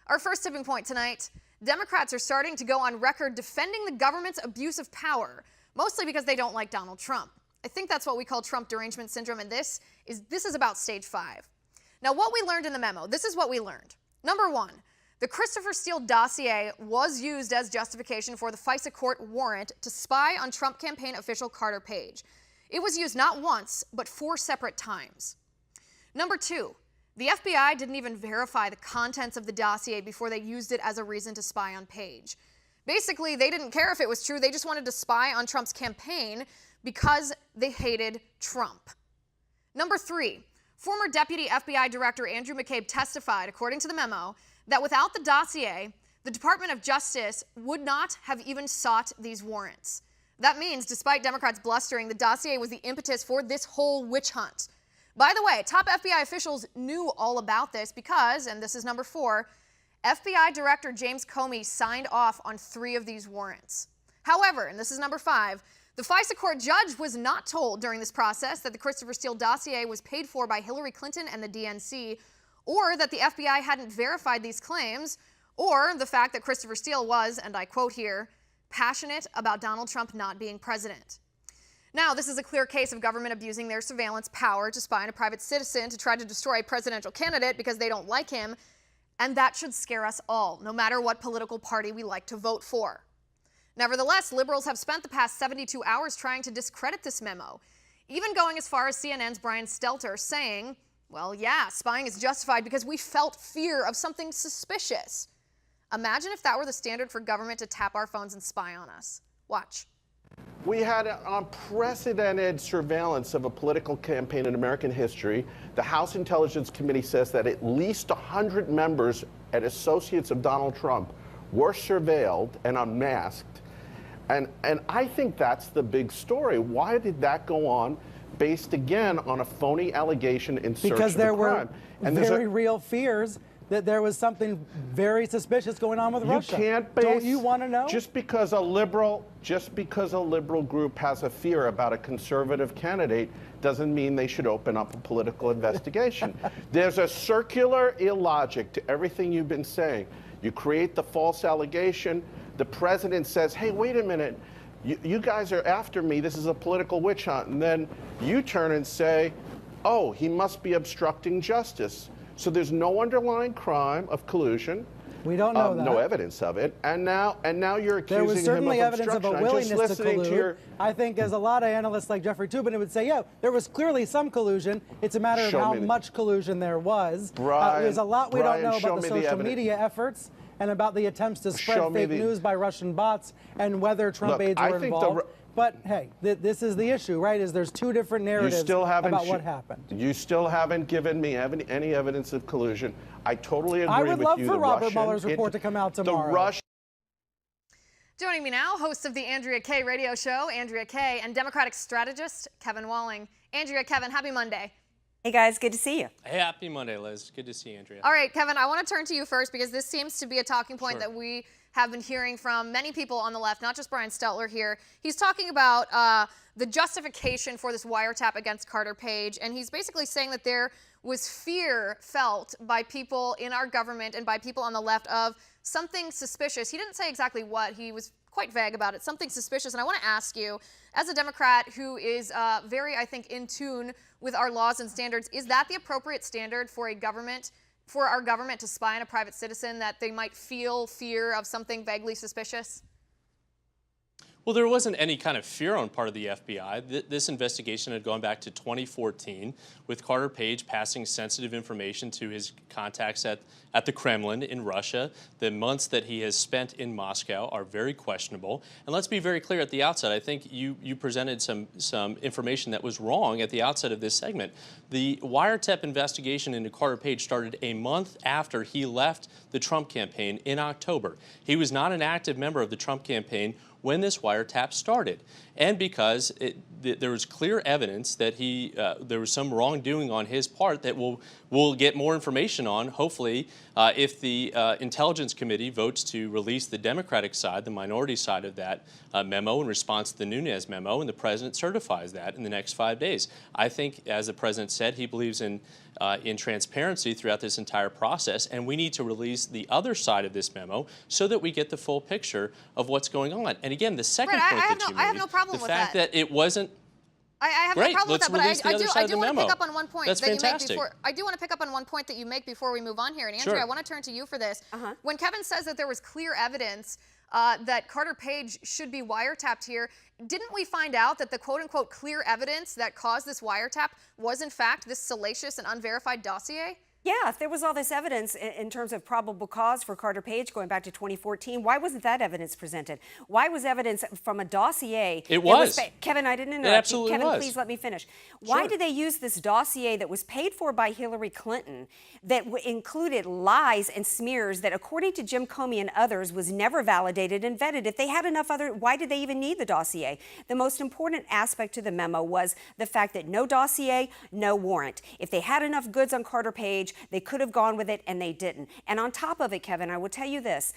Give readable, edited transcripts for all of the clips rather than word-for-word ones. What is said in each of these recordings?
Our first tipping point tonight, Democrats are starting to go on record defending the government's abuse of power, mostly because they don't like Donald Trump. I think that's what we call Trump derangement syndrome, and this is about stage 5. Now, what we learned in the memo, this is what we learned. Number 1, the Christopher Steele dossier was used as justification for the FISA court warrant to spy on Trump campaign official Carter Page. It was used not once, but 4 separate times. Number 2, the FBI didn't even verify the contents of the dossier before they used it as a reason to spy on Page. Basically, they didn't care if it was true. They just wanted to spy on Trump's campaign because they hated Trump. Number 3, former Deputy FBI Director Andrew McCabe testified, according to the memo, that without the dossier, the Department of Justice would not have even sought these warrants. That means, despite Democrats blustering, the dossier was the impetus for this whole witch hunt. By the way, top FBI officials knew all about this because, and this is number 4, FBI Director James Comey signed off on 3 of these warrants. However, and this is number 5, the FISA court judge was not told during this process that the Christopher Steele dossier was paid for by Hillary Clinton and the DNC, or that the FBI hadn't verified these claims, or the fact that Christopher Steele was, and I quote here, passionate about Donald Trump not being president. Now, this is a clear case of government abusing their surveillance power to spy on a private citizen to try to destroy a presidential candidate because they don't like him, and that should scare us all, no matter what political party we like to vote for. Nevertheless, liberals have spent the past 72 hours trying to discredit this memo, even going as far as CNN's Brian Stelter saying, well, yeah, spying is justified because we felt fear of something suspicious. Imagine if that were the standard for government to tap our phones and spy on us. Watch. We had unprecedented surveillance of a political campaign in American history. The House Intelligence Committee says that at least 100 members and associates of Donald Trump were surveilled and unmasked. And I think that's the big story. Why did that go on based, again, on a phony allegation in search of a crime? Because there were very real fears that there was something very suspicious going on with Russia. You can't base, don't you want to know? Just because a liberal group has a fear about a conservative candidate doesn't mean they should open up a political investigation. There's a circular illogic to everything you've been saying. You create the false allegation. The president says, hey, wait a minute. You guys are after me. This is a political witch hunt. And then you turn and say, oh, he must be obstructing justice. So there's no underlying crime of collusion. We don't know that. No evidence of it. And now you're accusing there was certainly him of evidence of a obstruction. willingness to collude. I think as a lot of analysts like Jeffrey Toobin would say, yeah, there was clearly some collusion. It's a matter of how much collusion there was. There's a lot we don't know about the social media efforts and about the attempts to spread fake news by Russian bots and whether Trump aides were involved. But hey, this is the issue, right? Is there's 2 different narratives about what happened. You still haven't given me any evidence of collusion. I totally agree with you. I would love for Robert Mueller's report to come out tomorrow. Joining me now, host of the Andrea Kaye radio show, Andrea Kaye, and Democratic strategist Kevin Walling. Andrea, Kevin, happy Monday. Hey guys, good to see you. Hey, happy Monday, Liz. Good to see you, Andrea. All right, Kevin, I want to turn to you first because this seems to be a talking point that we have been hearing from many people on the left, not just Brian Stelter here. He's talking about the justification for this wiretap against Carter Page, and he's basically saying that there was fear felt by people in our government and by people on the left of something suspicious. He didn't say exactly what. He was quite vague about it, something suspicious. And I want to ask you, as a Democrat who is very, I think, in tune with our laws and standards, is that the appropriate standard for a government, for our government to spy on a private citizen, that they might feel fear of something vaguely suspicious? Well, there wasn't any kind of fear on part of the FBI. This investigation had gone back to 2014 with Carter Page passing sensitive information to his contacts at the Kremlin in Russia. The months that he has spent in Moscow are very questionable. And let's be very clear at the outset. I think you presented some information that was wrong at the outset of this segment. The wiretap investigation into Carter Page started a month after he left the Trump campaign in October. He was not an active member of the Trump campaign when this wiretap started, and because there was clear evidence that there was some wrongdoing on his part that we'll get more information on, hopefully, if the Intelligence Committee votes to release the Democratic side, the minority side of that memo in response to the Nunes memo, and the president certifies that in the next 5 days. I think, as the president said, he believes in in transparency throughout this entire process, and we need to release the other side of this memo so that we get the full picture of what's going on. And again, the second point that you made, I have no problem with the fact that it wasn't. I have Great. no problem Let's with that, release but the other side I of do the want to memo. pick up on one point That's that you fantastic. make before. I do want to pick up on one point that you make before we move on here. And Andrea, Sure. I want to turn to you for this. When Kevin says that there was clear evidence that Carter Page should be wiretapped here, didn't we find out that the quote-unquote clear evidence that caused this wiretap was in fact this salacious and unverified dossier? Yeah, if there was all this evidence in terms of probable cause for Carter Page going back to 2014, why wasn't that evidence presented? Why was evidence from a dossier? It was. Kevin, I didn't interrupt It absolutely you. Kevin, was. please let me finish. Why Sure. did they use this dossier that was paid for by Hillary Clinton that included lies and smears that, according to Jim Comey and others, was never validated and vetted? If they had enough why did they even need the dossier? The most important aspect to the memo was the fact that no dossier, no warrant. If they had enough goods on Carter Page, they could have gone with it, and they didn't. And on top of it, Kevin, I will tell you this,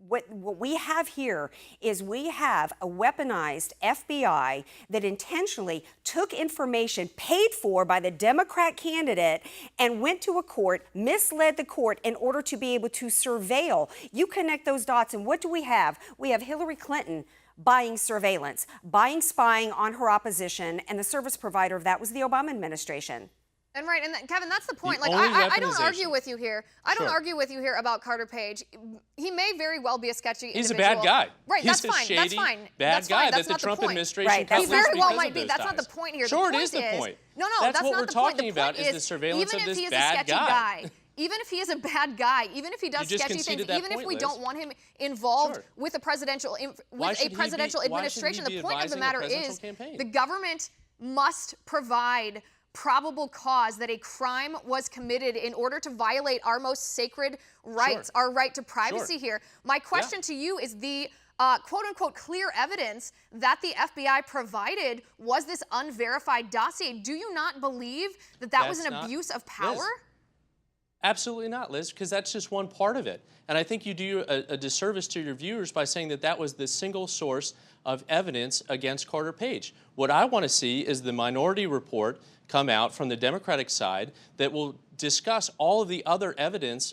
what we have here is we have a weaponized FBI that intentionally took information paid for by the Democrat candidate and went to a court, misled the court in order to be able to surveil. You connect those dots, and what do we have? We have Hillary Clinton buying surveillance, buying spying on her opposition, and the service provider of that was the Obama administration. And right, and Kevin, that's the point. The Like, only I don't argue weaponization. with you here. I don't Sure. argue with you here about Carter Page. He may very well be a sketchy He's a individual. bad guy. Right, He's that's a fine. shady, That's fine. bad That's guy fine. that That's the not Trump the point. administration cut He loose very well because might of be. those That's not the ties. point here. Sure, the it is point the point. No, That's that's what not we're the point. talking about is the surveillance even of if this he is bad a sketchy guy. even if he is a bad guy, even if he does You just sketchy things, conceded that even if point, we Liz. don't want him involved Sure. with a presidential Why should he be- administration, why should he be the point of the advising a matter presidential is campaign? the government must provide probable cause that a crime was committed in order to violate our most sacred rights, Sure. our right to privacy Sure. here. My question to you is the quote-unquote clear evidence that the FBI provided was this unverified dossier. Do you not believe that that was That's an not- abuse of power? Liz, absolutely not, Liz, because that's just one part of it. And I think you do a disservice to your viewers by saying that that was the single source of evidence against Carter Page. What I want to see is the minority report come out from the Democratic side that will discuss all of the other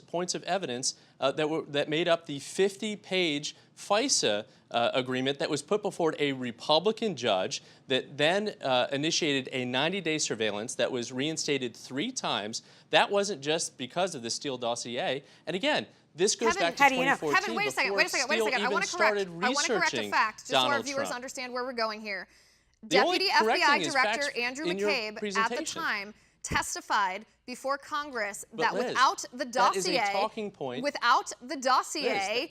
points of evidence that made up the 50-page FISA agreement that was put before a Republican judge that then initiated a 90-day surveillance that was reinstated 3 times. That wasn't just because of the Steele dossier. And again, this goes Kevin, back to how do you know? 2014. Kevin, wait a second. Steele I want even to correct. started I want to correct a researching fact, just so our Donald viewers Trump. understand where we're going here. The only Deputy correcting FBI is Director facts Andrew in your McCabe at the presentation. time testified before Congress But that Liz, without the that is a dossier, talking point. Liz,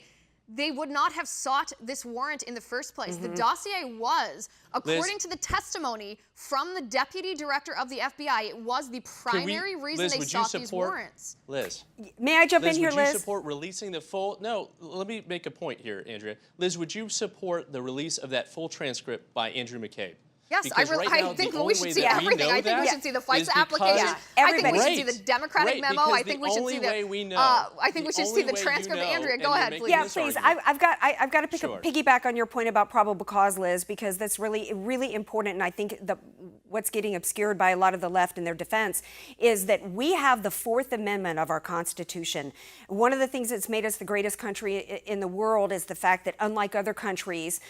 they would not have sought this warrant in the first place. The dossier was, according to the testimony from the Deputy Director of the FBI, it was the primary reason Liz, they would you sought these warrants. Liz, May I jump in here, would Liz? you support releasing the full? No, let me make a point here, Andrea. Liz, would you support the release of that full transcript by Andrew McCabe? Yes, Because right now, I think the we only should way see that we everything. know I think we that should see the is FISA because application. I think we should see the Democratic Right, memo. because I think we the should see only way we know- I think we the should see only the way you transcript. know, Andrea, and go you're ahead, making please. Yeah, this please. argument. I've got to Sure. piggyback on your point about probable cause, Liz, because that's really important. And I think what's getting obscured by a lot of the left in their defense is that we have the Fourth Amendment of our Constitution. One of the things that's made us the greatest country in the world is the fact that, unlike other countries,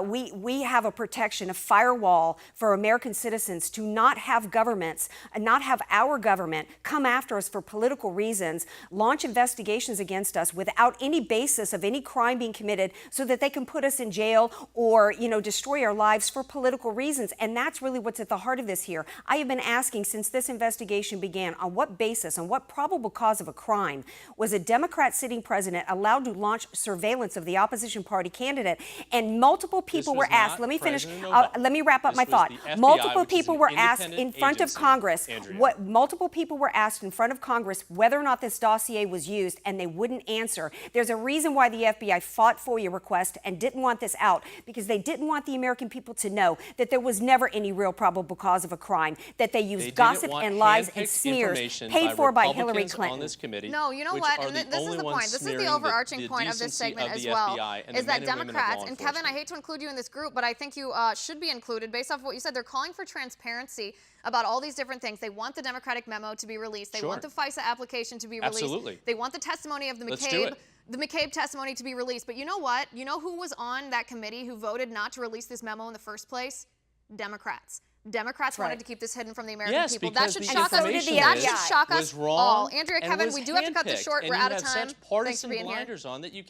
we have a protection, a firewall for American citizens to not have governments, not have our government come after us for political reasons, launch investigations against us without any basis of any crime being committed, so that they can put us in jail or, destroy our lives for political reasons. And that's really what's at the heart of this here. I have been asking since this investigation began, on what basis, on what probable cause of a crime was a Democrat sitting president allowed to launch surveillance of the opposition party candidate? And multiple people were asked. Let me finish. Let me wrap up my thought. Multiple people were asked in front of Congress. Multiple people were asked in front of Congress whether or not this dossier was used, and they wouldn't answer. There's a reason why the FBI fought FOIA request and didn't want this out, because they didn't want the American people to know that there was never any real probable cause of a crime, that they used They didn't gossip want and lies and handpicked smears information paid for by Hillary Republicans Clinton. on this committee, No, you know which what? are And the this is only the ones point. This is the smearing overarching the point of this decency segment of as the well. FBI and Is the that men and women of Democrats, law and Kevin, I enforcement. hate to include you in this group, but I think you should be included based off of what you said. They're calling for transparency about all these different things. They want the Democratic memo to be released. They want the FISA application to be released. Absolutely. They want the testimony of the Let's do McCabe testimony to be released. But you know what? You know who was on that committee who voted not to release this memo in the first place? Democrats. Democrats wanted to keep this hidden from the American people. That should shock us. That should shock us all. Andrea, Kevin, we do have to cut this short. We're out of time. Partisan blinders on that you